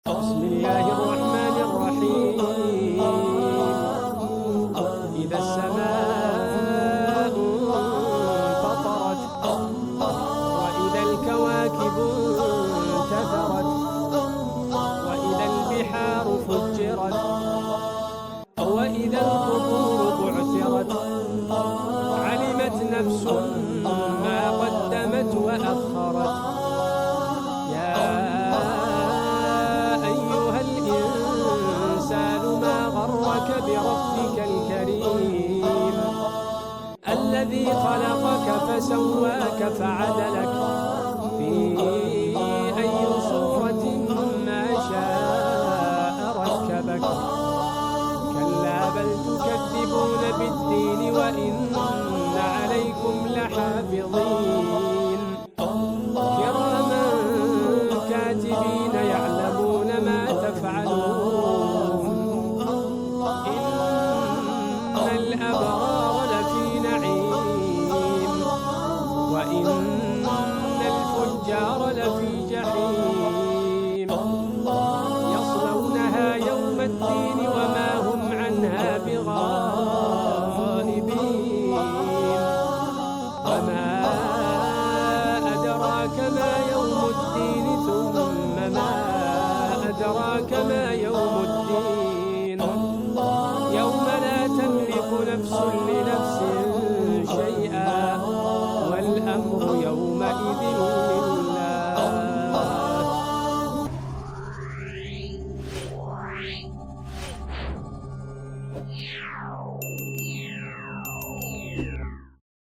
بسم الله الرحمن الرحيم. إذا السماء انفطرت وإذا الكواكب انتثرت وإذا البحار فجرت وإذا القبور بعثرت علمت نفس ما قدمت وأخرت. يا أيها الإنسان ما غرك بربك الكريم الذي خلقك فسواك فعدلك في أي صورة ما شاء ركبك. كلا بل تكذبون بالدين وإن عليكم لحافظين كراما كاتبين يعلمون ما تفعلون. إن الأبرار لفي نعيم وإن الفجار لفي جحيم.